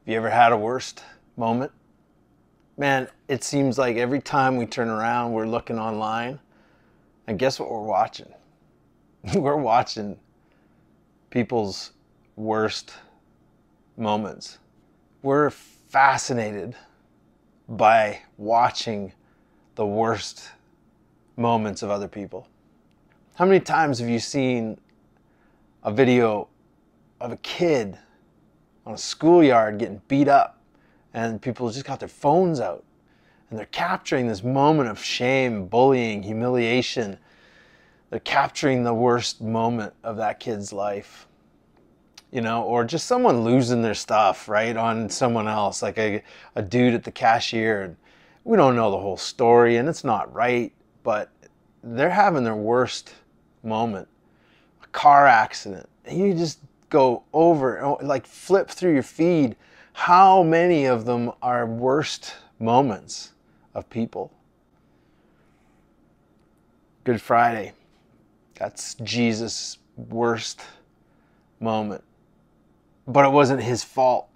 Have you ever had a worst moment? Man, it seems like every time we turn around, we're looking online. And guess what we're watching? We're watching people's worst moments. We're fascinated by watching the worst moments of other people. How many times have you seen a video of a kid on a schoolyard getting beat up and people just got their phones out and they're capturing this moment of shame, bullying, humiliation. They're capturing the worst moment of that kid's life, or just someone losing their stuff, right, on someone else, like a dude at the cashier. And we don't know the whole story and it's not right, but they're having their worst moment. A car accident. And you just go over, like flip through your feed. How many of them are worst moments of people? Good Friday. That's Jesus' worst moment. But it wasn't his fault.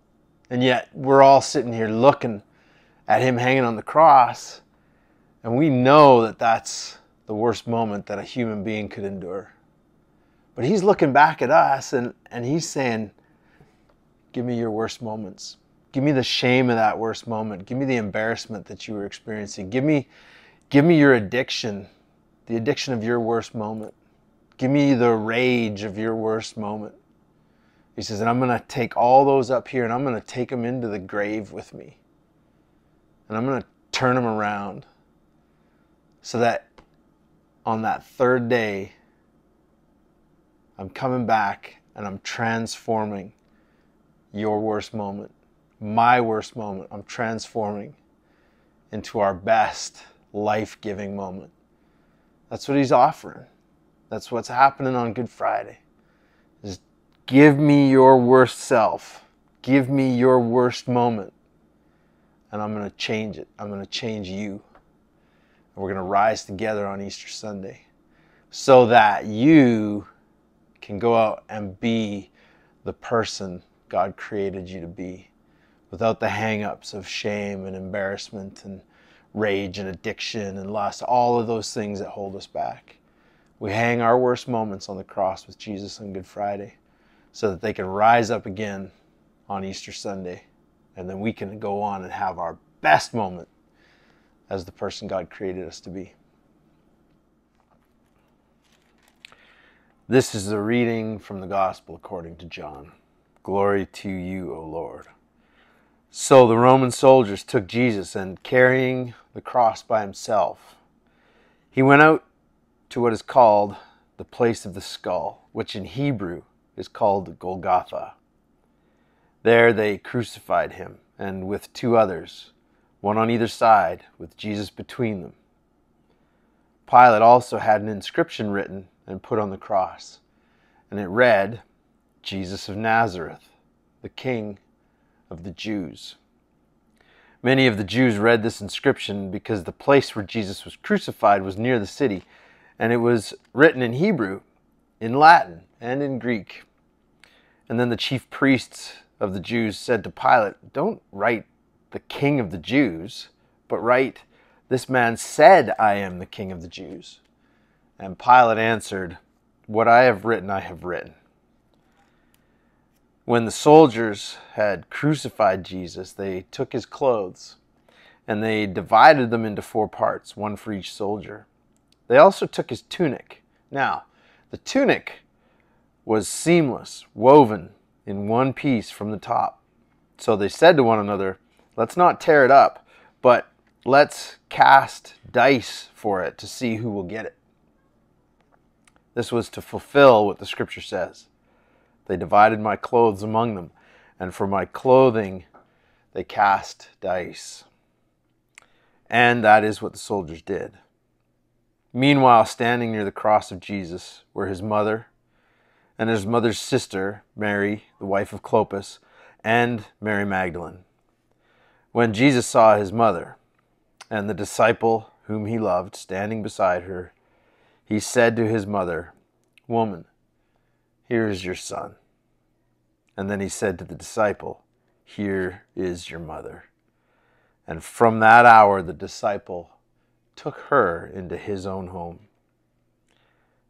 And yet we're all sitting here looking at him hanging on the cross. And we know that that's the worst moment that a human being could endure. But he's looking back at us and he's saying, give me your worst moments. Give me the shame of that worst moment. Give me the embarrassment that you were experiencing. Give me your addiction, the addiction of your worst moment. Give me the rage of your worst moment. He says, and I'm going to take all those up here and I'm going to take them into the grave with me. And I'm going to turn them around so that on that third day, I'm coming back and I'm transforming your worst moment, my worst moment. I'm transforming into our best life-giving moment. That's what he's offering. That's what's happening on Good Friday. Just give me your worst self. Give me your worst moment. And I'm going to change it. I'm going to change you. And we're going to rise together on Easter Sunday so that you can go out and be the person God created you to be without the hang-ups of shame and embarrassment and rage and addiction and lust, all of those things that hold us back. We hang our worst moments on the cross with Jesus on Good Friday so that they can rise up again on Easter Sunday, and then we can go on and have our best moment as the person God created us to be. This is a reading from the Gospel according to John. Glory to you, O Lord. So the Roman soldiers took Jesus, and carrying the cross by himself, he went out to what is called the place of the skull, which in Hebrew is called Golgotha. There they crucified him, and with two others, one on either side, with Jesus between them. Pilate also had an inscription written and put on the cross, and it read, Jesus of Nazareth, the King of the Jews. Many of the Jews read this inscription because the place where Jesus was crucified was near the city, and it was written in Hebrew, in Latin, and in Greek. And then the chief priests of the Jews said to Pilate, don't write the King of the Jews, but write, this man said, I am the King of the Jews. And Pilate answered, what I have written, I have written. When the soldiers had crucified Jesus, they took his clothes and they divided them into 4 parts, one for each soldier. They also took his tunic. Now, the tunic was seamless, woven in one piece from the top. So they said to one another, let's not tear it up, but let's cast dice for it to see who will get it. This was to fulfill what the scripture says. They divided my clothes among them, and for my clothing they cast dice. And that is what the soldiers did. Meanwhile, standing near the cross of Jesus were his mother and his mother's sister, Mary, the wife of Clopas, and Mary Magdalene. When Jesus saw his mother and the disciple whom he loved standing beside her, he said to his mother, woman, here is your son. And then he said to the disciple, here is your mother." And from that hour, the disciple took her into his own home.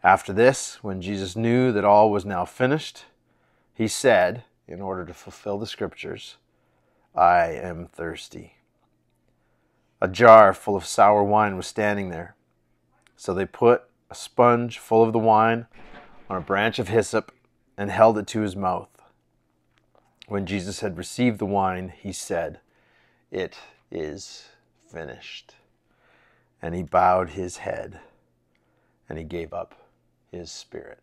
After this, when Jesus knew that all was now finished, he said, in order to fulfill the scriptures, "I am thirsty." A jar full of sour wine was standing there. So they put a sponge full of the wine on a branch of hyssop and held it to his mouth. When Jesus had received the wine, he said, "It is finished." And he bowed his head and he gave up his spirit.